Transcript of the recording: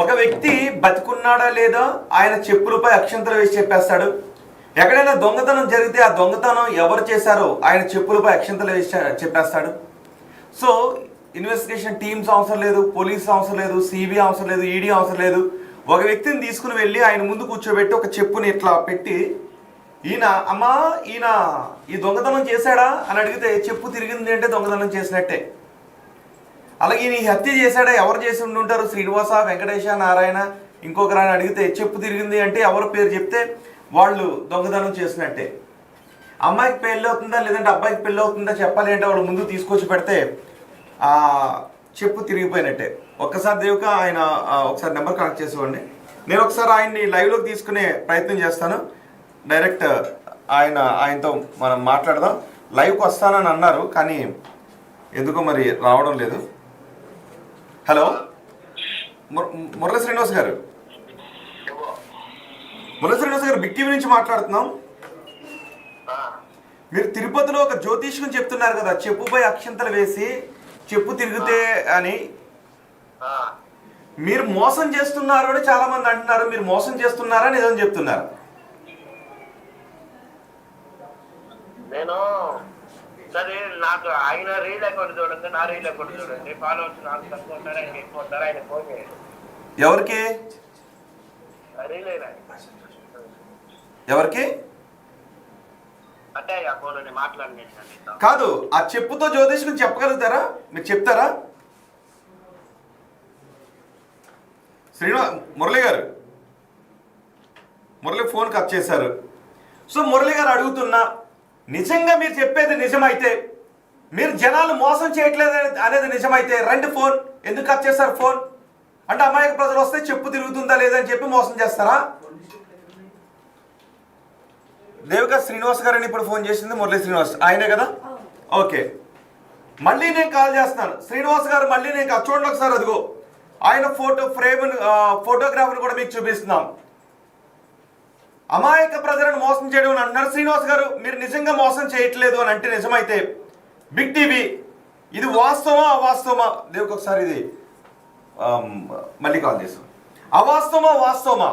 ఒక వ్యక్తి బతికున్నాడా లేదా ఆయన చెప్పులపై అక్షంతలు వేసి చెప్పేస్తాడు. ఎక్కడైనా దొంగతనం జరిగితే ఆ దొంగతనం ఎవరు చేశారో ఆయన చెప్పులపై అక్షంతలు వేసి చెప్పేస్తాడు. సో ఇన్వెస్టిగేషన్ టీమ్స్ అవసరం లేదు, పోలీస్ అవసరం లేదు, సిబిఐ అవసరం లేదు, ఈడీ అవసరం లేదు. ఒక వ్యక్తిని తీసుకుని వెళ్ళి ఆయన ముందు కూర్చోబెట్టి ఒక చెప్పుని ఇట్లా పెట్టి ఈయన ఈ దొంగతనం చేశాడా అని అడిగితే చెప్పు తిరిగింది అంటే దొంగతనం చేసినట్టే. అలాగే ఈయన ఈ హత్య చేశాడా, ఎవరు చేసి ఉండుంటారు, శ్రీనివాస, వెంకటేశ, నారాయణ, ఇంకొకరు అని అడిగితే చెప్పు తిరిగింది అంటే ఎవరి పేరు చెప్తే వాళ్ళు దొంగతనం చేసినట్టే. అమ్మాయికి పెళ్ళి అవుతుందా లేదంటే అబ్బాయికి పెళ్ళి అవుతుందా చెప్పాలి అంటే వాళ్ళు ముందు తీసుకొచ్చి పెడితే చెప్పు తిరిగిపోయినట్టే. ఒక్కసారి దేవిక ఆయన ఒకసారి నెంబర్ కనెక్ట్ చేసేవాడిని. నేను ఒకసారి ఆయన్ని లైవ్లోకి తీసుకునే ప్రయత్నం చేస్తాను. డైరెక్ట్ ఆయనతో మనం మాట్లాడదాం. లైవ్కి వస్తానని అన్నారు కానీ ఎందుకో మరి రావడం లేదు. హలో మురళీ శ్రీనివాస్ గారు, బిగ్ టీవీ నుంచి మాట్లాడుతున్నాం. మీరు తిరుపతిలో ఒక జ్యోతిష్యం చెప్తున్నారు కదా, చెప్పుపై అక్షంతలు వేసి చెప్పు తిరిగితే అని. మీరు మోసం చేస్తున్నారు అని చాలా మంది అంటున్నారు. మీరు మోసం చేస్తున్నారా నిజం చెప్తున్నారు? నేను సరే, నాకు ఆయన రీల్ అకౌంట్ చూడండి, నా రీల్ అకౌంట్ చూడండి. ఫాలోవర్స్ నాకు తక్కువ ఉంటారు, ఆయన ఎక్కువ ఉంటారు. ఆయన ఫోన్ చేయండి. ఎవరికి? రీల్ ఎవరికి అంటే ఆ ఫోన్ మాట్లాడండి. కాదు, ఆ చెప్పుతో జ్యోతిష్యం చెప్పగలుగుతారా? మీరు చెప్తారా? మురళి గారు, మురళి ఫోన్ కట్ చేశారు. సో మురళి గారు అడుగుతున్నా, నిజంగా మీరు చెప్పేది నిజమైతే, మీరు జనాలు మోసం చేయట్లేదు అనేది నిజమైతే రండి ఫోన్. ఎందుకు కట్ చేస్తారు ఫోన్? అంటే అమాయక ప్రజలు వస్తే చెప్పు తిరుగుతుందా లేదని చెప్పి మోసం చేస్తారా? దేవిక శ్రీనివాస్ గారని ఇప్పుడు ఫోన్ చేసింది మురళీ శ్రీనివాస్, ఆయనే కదా? ఓకే, మళ్ళీ నేను కాల్ చేస్తున్నాను. శ్రీనివాస్ గారు మళ్ళీ నేను చూడండి ఒకసారి, అదిగో ఆయన ఫోటోగ్రాఫర్ కూడా మీకు చూపిస్తున్నాం. అమాయక ప్రజలను మోసం చేయడం అని అంటున్నారు. శ్రీనివాస్ గారు, మీరు నిజంగా మోసం చేయట్లేదు అని అంటే నిజమైతే బిగ్ టీవీ ఇది వాస్తవమా అవాస్తవమా? దేవిక ఒకసారి ఇది మళ్ళీ కాల్ చేస్తాం. అవాస్తవమా వాస్తవమా?